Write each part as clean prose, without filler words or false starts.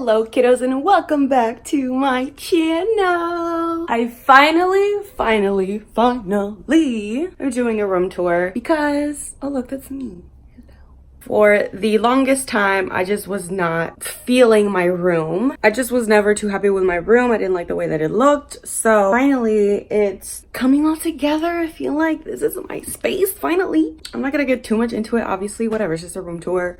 Hello kiddos and welcome back to my channel. I finally am doing a room tour because, oh look, that's me. For the longest time, I just was not feeling my room. I just was never too happy with my room. I didn't like the way that it looked. So finally, it's coming all together. I feel like this is my space, finally. I'm not gonna get too much into it, obviously, whatever, it's just a room tour.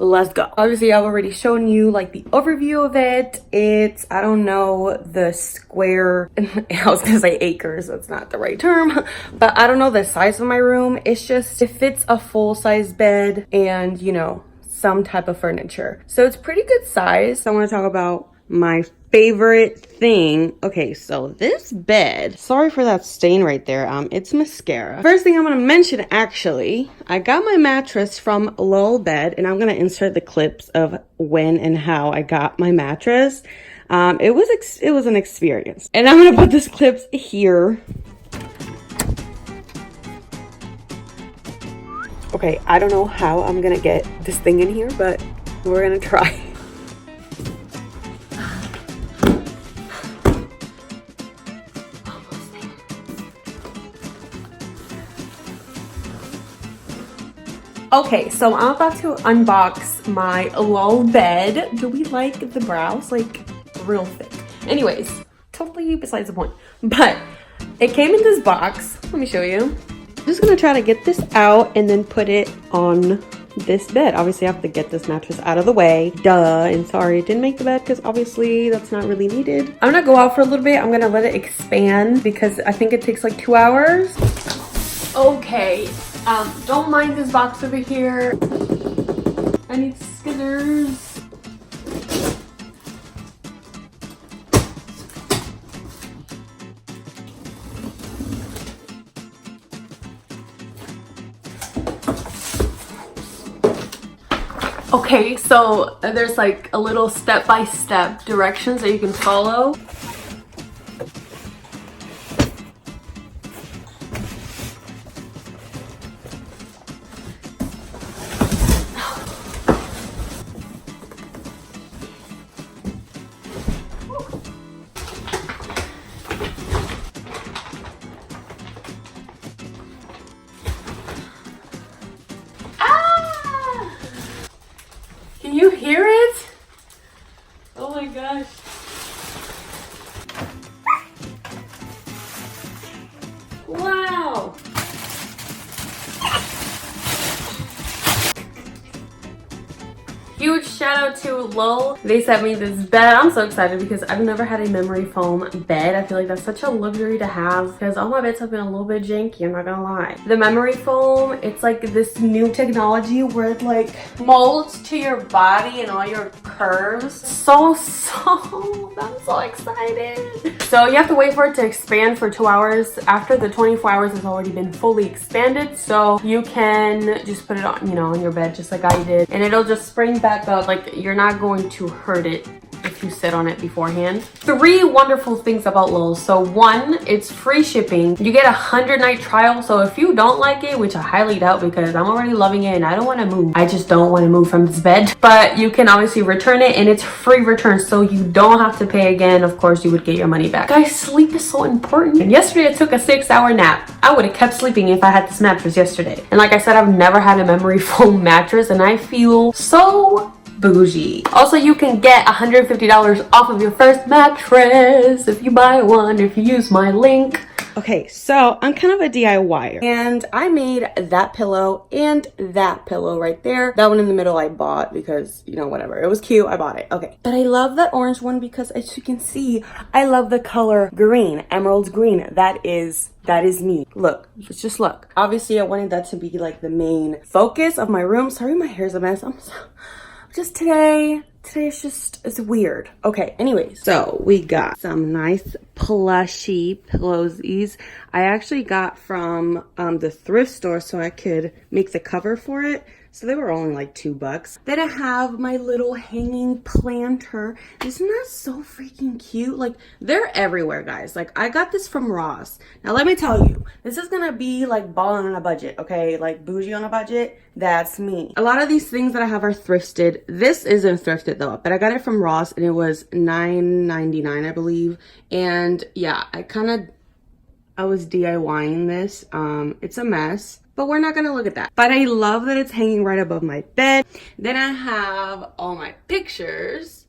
Let's go. Obviously, I've already shown you like the overview of it. It's, I don't know the square, I was gonna say acres, that's not the right term, but I don't know the size of my room. It's just, it fits a full-size bed and, you know, some type of furniture. So it's pretty good size. I want to talk about my favorite thing. Okay, so this bed, sorry for that stain right there, it's mascara. First thing I'm gonna mention, actually, I got my mattress from Lull bed, and I'm gonna insert the clips of when and how I got my mattress. It was an experience, and I'm gonna put these clips here. Okay, I don't know how I'm gonna get this thing in here, but we're gonna try. Okay, so I'm about to unbox my Lull bed. Do we like the brows? Like, real thick. Anyways, totally besides the point. But it came in this box. Let me show you. I'm just gonna try to get this out and then put it on this bed. Obviously, I have to get this mattress out of the way. Duh, and sorry it didn't make the bed because obviously that's not really needed. I'm gonna go out for a little bit. I'm gonna let it expand because I think it takes like 2 hours. Okay. Don't mind this box over here. I need scissors. Okay, so there's like a little step-by-step directions that you can follow. Can you hear it? Oh my gosh. Wow. Huge shout out to Lull. They sent me this bed. I'm so excited because I've never had a memory foam bed. I feel like that's such a luxury to have because all my beds have been a little bit janky, I'm not gonna lie. The memory foam, it's like this new technology where it like molds to your body and all your curves. So, I'm so excited. So you have to wait for it to expand for 2 hours. After the 24 hours has already been fully expanded, so you can just put it on, you know, on your bed just like I did, and it'll just spring back up. Like, you're not going to hurt it if you sit on it beforehand. 3 wonderful things about Lull. So 1, it's free shipping. You get a 100-night trial. So if you don't like it, which I highly doubt because I'm already loving it and I don't want to move. I just don't want to move from this bed. But you can obviously return it and it's free return. So you don't have to pay again. Of course, you would get your money back. Guys, sleep is so important. And yesterday I took a 6-hour nap. I would have kept sleeping if I had this mattress yesterday. And like I said, I've never had a memory foam mattress and I feel so bougie. Also, you can get $150 off of your first mattress if you buy one, if you use my link. Okay, so I'm kind of a DIYer and I made that pillow and that pillow right there. That one in the middle I bought because, you know, whatever, it was cute, I bought it. Okay, but I love that orange one because, as you can see, I love the color green, emerald green. That is me. Look, just look. Obviously, I wanted that to be like the main focus of my room. Sorry, my hair's a mess. Just today's just, it's weird. Okay, anyways, so we got some nice plushy pillowsies. I actually got from the thrift store so I could make the cover for it. So they were only like $2. Then I have my little hanging planter. Isn't that so freaking cute? Like, they're everywhere, guys. Like, I got this from Ross. Now, let me tell you, this is gonna be like balling on a budget, okay? Like bougie on a budget. That's me. A lot of these things that I have are thrifted. This isn't thrifted though, but I got it from Ross and it was $9.99, I believe. And yeah, I was DIYing this. It's a mess, but we're not gonna look at that. But I love that it's hanging right above my bed. Then I have all my pictures.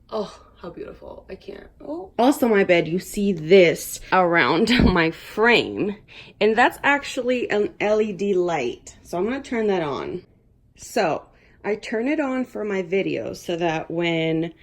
Oh, how beautiful. I can't. Oh. Also my bed, you see this around my frame, and that's actually an LED light. So I'm gonna turn that on. So I turn it on for my videos so that when,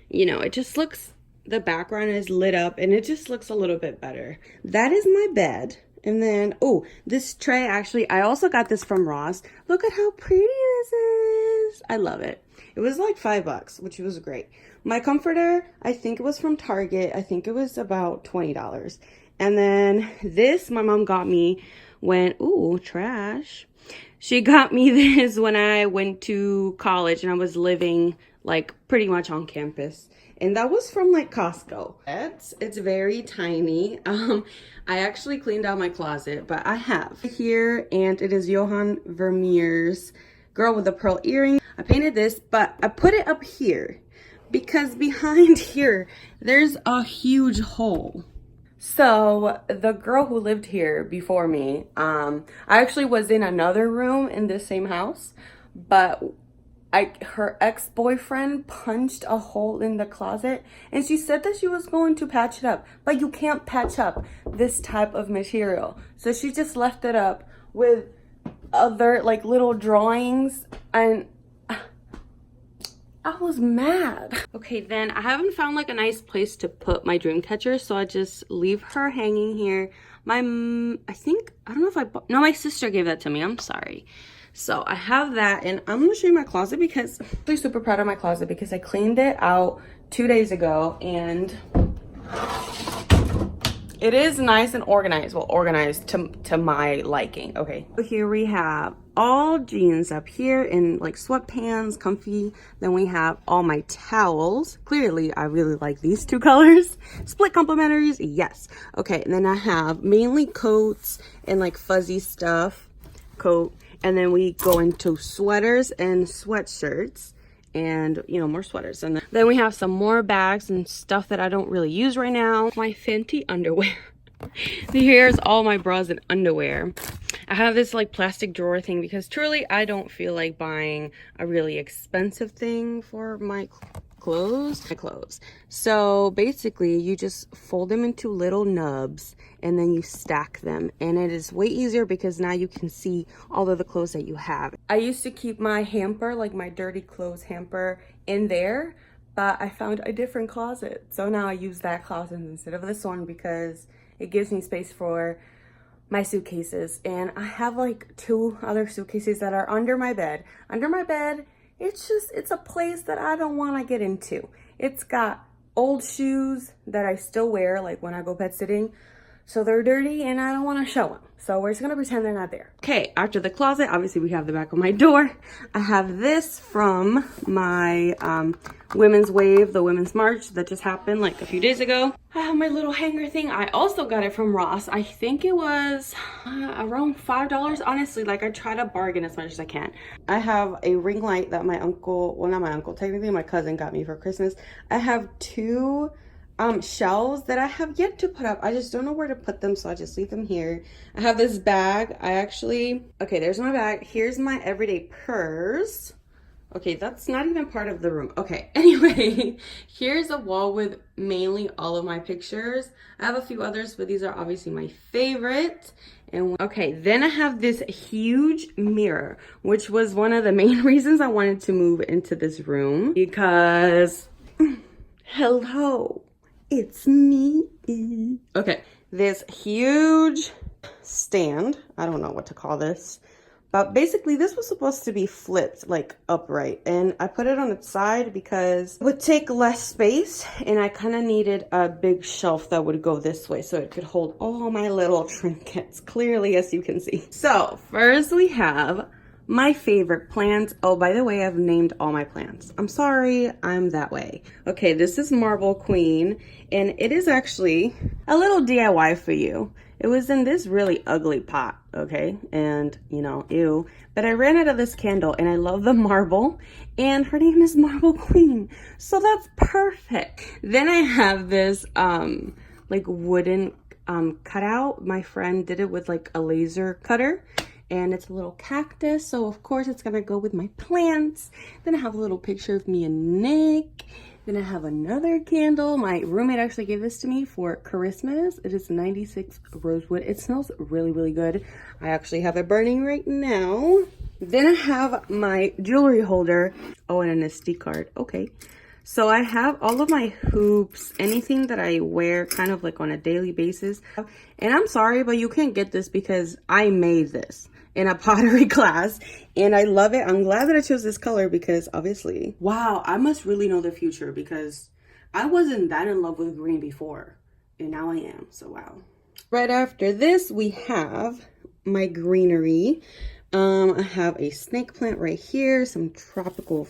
you know, it just looks, the background is lit up and it just looks a little bit better. That is my bed. And then, oh, this tray, actually, I also got this from Ross. Look at how pretty this is. I love it. It was like $5, which was great. My comforter, I think it was from Target. I think it was about $20. And then this, my mom got me when, ooh, trash. She got me this when I went to college and I was living like pretty much on campus. And that was from like Costco. It's very tiny. I actually cleaned out my closet, but I have here, and it is Johann Vermeer's Girl with a Pearl Earring. I painted this, but I put it up here because behind here, there's a huge hole. So the girl who lived here before me, I actually was in another room in this same house, but her ex-boyfriend punched a hole in the closet, and she said that she was going to patch it up, but you can't patch up this type of material. So she just left it up with other like little drawings, and I was mad. Okay, then I haven't found like a nice place to put my dream catcher, so I just leave her hanging here. I don't know if no, my sister gave that to me. I'm sorry. So I have that, and I'm gonna show you my closet because I'm really super proud of my closet because I cleaned it out 2 days ago, and it is nice and organized. Well, organized to my liking. Okay, so here we have all jeans up here in like sweatpants, comfy. Then we have all my towels. Clearly, I really like these two colors. Split complementaries, yes. Okay, and then I have mainly coats and like fuzzy stuff. Coat. And then we go into sweaters and sweatshirts and, you know, more sweaters. And then we have some more bags and stuff that I don't really use right now. My Fenty underwear. Here's all my bras and underwear. I have this like plastic drawer thing because truly I don't feel like buying a really expensive thing for my clothes. So basically you just fold them into little nubs and then you stack them, and it is way easier because now you can see all of the clothes that you have. I used to keep my hamper, like my dirty clothes hamper, in there, but I found a different closet, so now I use that closet instead of this one because it gives me space for my suitcases. And I have like 2 other suitcases that are under my bed. It's a place that I don't want to get into. It's got old shoes that I still wear, like when I go pet sitting. So they're dirty and I don't want to show them. So we're just going to pretend they're not there. Okay, after the closet, obviously we have the back of my door. I have this from my Women's Wave, the Women's March that just happened like a few days ago. I have my little hanger thing. I also got it from Ross. I think it was around $5. Honestly, like I try to bargain as much as I can. I have a ring light that my uncle, well not my uncle, technically my cousin got me for Christmas. I have 2 shelves that I have yet to put up. I just don't know where to put them, so I just leave them here. I have this bag. Okay, there's my bag. Here's my everyday purse. Okay, that's not even part of the room. Okay, anyway, here's a wall with mainly all of my pictures. I have a few others, but these are obviously my favorite. And okay, then I have this huge mirror, which was one of the main reasons I wanted to move into this room because hello, it's me. Okay, this huge stand, I don't know what to call this, but basically this was supposed to be flipped like upright, and I put it on its side because it would take less space, and I kind of needed a big shelf that would go this way so it could hold all my little trinkets clearly, as you can see. So first we have my favorite plants. Oh, by the way, I've named all my plants. I'm sorry, I'm that way. Okay, this is Marble Queen, and it is actually a little DIY for you. It was in this really ugly pot, okay? And, you know, ew. But I ran out of this candle, and I love the marble, and her name is Marble Queen. So that's perfect. Then I have this, like, wooden cutout. My friend did it with, like, a laser cutter. And it's a little cactus, so of course it's gonna go with my plants. Then I have a little picture of me and Nick. Then I have another candle. My roommate actually gave this to me for Christmas. It is 96 rosewood. It smells really, really good. I actually have it burning right now. Then I have my jewelry holder. Oh, and an SD card. Okay. So I have all of my hoops, anything that I wear kind of like on a daily basis. And I'm sorry, but you can't get this because I made this in a pottery class and I love it. I'm glad that I chose this color because obviously, wow, I must really know the future because I wasn't that in love with green before and now I am, so wow. Right after this, we have my greenery. I have a snake plant right here, some tropical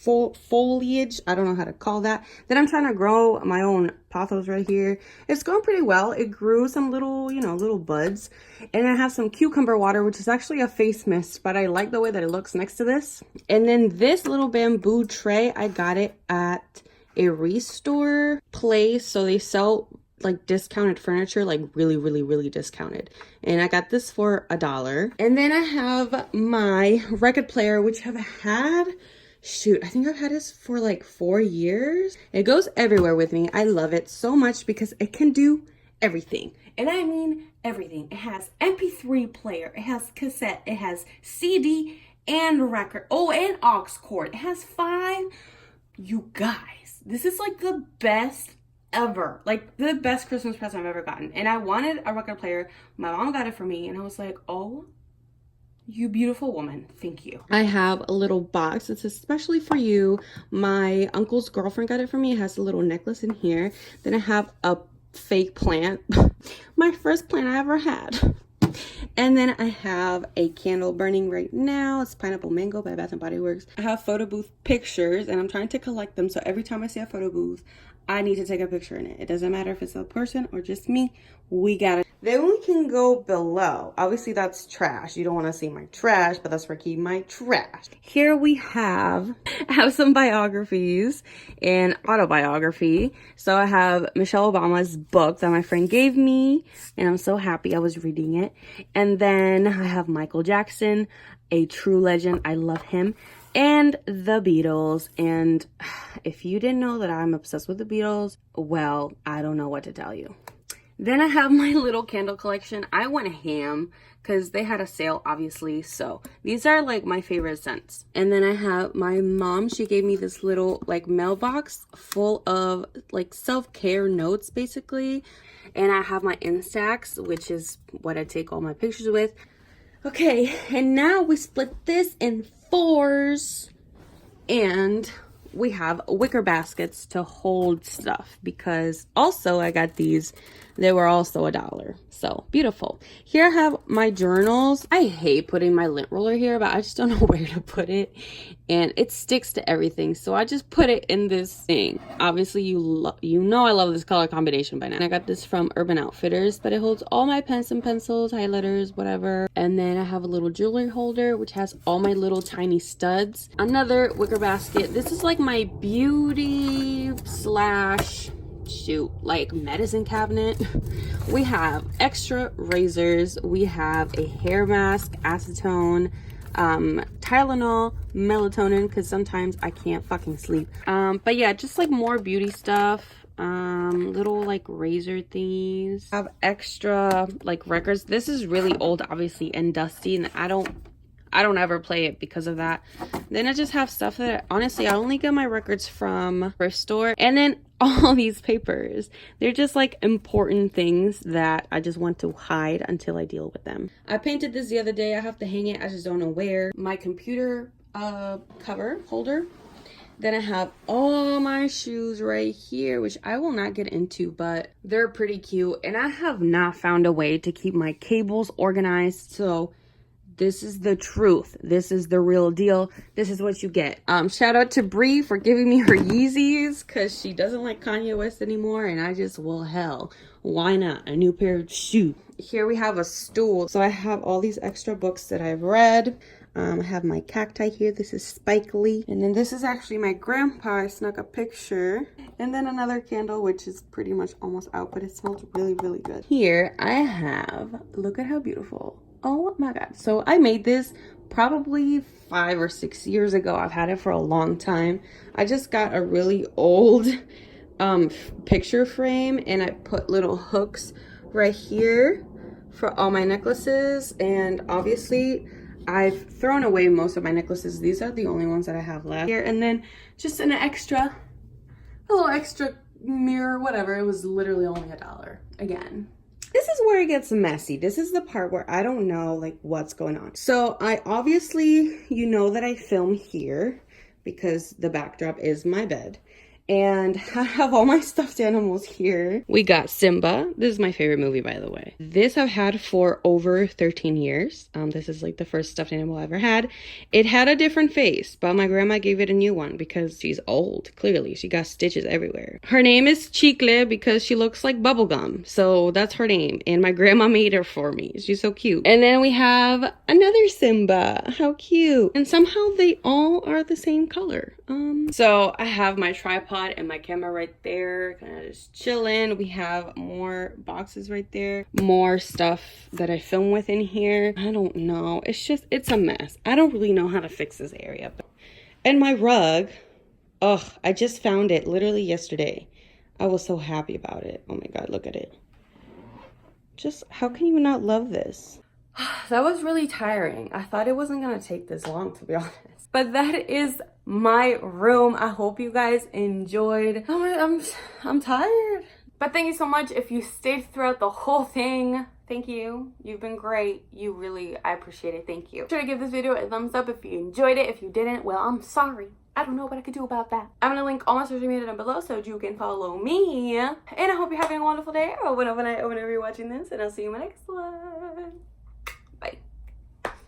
foliage. I don't know how to call that. Then I'm trying to grow my own pothos right here. It's going pretty well. It grew some little, you know, little buds. And I have some cucumber water, which is actually a face mist, but I like the way that it looks next to this. And then this little bamboo tray, I got it at a restore place. So they sell like discounted furniture, like really, really, really discounted. And I got this for $1. And then I have my record player, which I've had, shoot, I think I've had this for like 4 years. It goes everywhere with me. I love it so much because it can do everything. And I mean everything. It has MP3 player, it has cassette, it has CD and record. Oh, and aux cord. It has 5. You guys, this is like the best ever. Like the best Christmas present I've ever gotten. And I wanted a record player. My mom got it for me and I was like, oh, you beautiful woman, thank you. I have a little box. It's especially for you. My uncle's girlfriend got it for me. It has a little necklace in here. Then I have a fake plant. My first plant I ever had. And then I have a candle burning right now. It's Pineapple Mango by Bath & Body Works. I have photo booth pictures and I'm trying to collect them. So every time I see a photo booth, I need to take a picture in it. It doesn't matter if it's a person or just me. We got it. Then we can go below. Obviously that's trash. You don't want to see my trash, but that's where I keep my trash. Here we have some biographies and autobiography. So I have Michelle Obama's book that my friend gave me and I'm so happy I was reading it. And then I have Michael Jackson, a true legend. I love him. And the Beatles. And if you didn't know that I'm obsessed with the Beatles, well, I don't know what to tell you. Then I have my little candle collection. I went ham because they had a sale, obviously. So these are like my favorite scents. And then I have my mom. She gave me this little like mailbox full of like self-care notes, basically. And I have my Instax, which is what I take all my pictures with. Okay, and now we split this in 4s. And we have wicker baskets to hold stuff because also I got these. They were also $1. So beautiful. Here I have my journals. I hate putting my lint roller here, but I just don't know where to put it. And it sticks to everything. So I just put it in this thing. Obviously you know I love this color combination by now. And I got this from Urban Outfitters, but it holds all my pens and pencils, highlighters, whatever. And then I have a little jewelry holder, which has all my little tiny studs. Another wicker basket. This is like my beauty slash like medicine cabinet. We have extra razors, we have a hair mask, acetone, Tylenol, melatonin, because sometimes I can't fucking sleep. But yeah, just like more beauty stuff, little like razor thingies. I have extra like records. This is really old, obviously, and dusty, and I don't ever play it because of that. Then I just have stuff that honestly I only get my records from thrift store. And then all these papers, they're just like important things that I just want to hide until I deal with them. I painted this the other day. I have to hang it, I just don't know where. My computer cover holder. Then I have all my shoes right here, which I will not get into, but they're pretty cute. And I have not found a way to keep my cables organized, so This is the truth. This is the real deal. This is what you get. Shout out to Bree for giving me her Yeezys because she doesn't like Kanye West anymore, and I just, well, hell, why not? A new pair of shoes. Here we have a stool. So I have all these extra books that I've read. I have my cacti here. This is Spike Lee. And then this is actually my grandpa. I snuck a picture. And then another candle, which is pretty much almost out, but it smells really, really good. Here I have, look at how beautiful. Oh my God. So I made this probably 5 or 6 years ago. I've had it for a long time. I just got a really old picture frame, and I put little hooks right here for all my necklaces. And obviously I've thrown away most of my necklaces. These are the only ones that I have left here. And then just a little extra mirror, whatever. It was literally only $1 again. This is where it gets messy. This is the part where I don't know like what's going on. So I obviously, you know that I film here because the backdrop is my bed. And I have all my stuffed animals here. We got Simba. This is my favorite movie, by the way. This I've had for over 13 years. This is like the first stuffed animal I ever had. It had a different face, but my grandma gave it a new one because she's old, clearly. She got stitches everywhere. Her name is Chicle because she looks like bubblegum. So that's her name. And my grandma made her for me. She's so cute. And then we have another Simba. How cute. And somehow they all are the same color. So I have my tripod and my camera right there, kind of just chilling. We have more boxes right there, more stuff that I film with in here. I don't know, it's a mess. I don't really know how to fix this area. And my rug, oh, I just found it literally yesterday. I was so happy about it. Oh my God, look at it. Just, how can you not love this? That was really tiring. I thought it wasn't gonna take this long, to be honest. But that is my room. I hope you guys enjoyed. I'm tired. But thank you so much if you stayed throughout the whole thing. Thank you. You've been great. I appreciate it. Thank you. Be sure to give this video a thumbs up if you enjoyed it. If you didn't, well, I'm sorry. I don't know what I could do about that. I'm gonna link all my social media down below so you can follow me. And I hope you're having a wonderful day or whenever you're watching this. And I'll see you in my next one.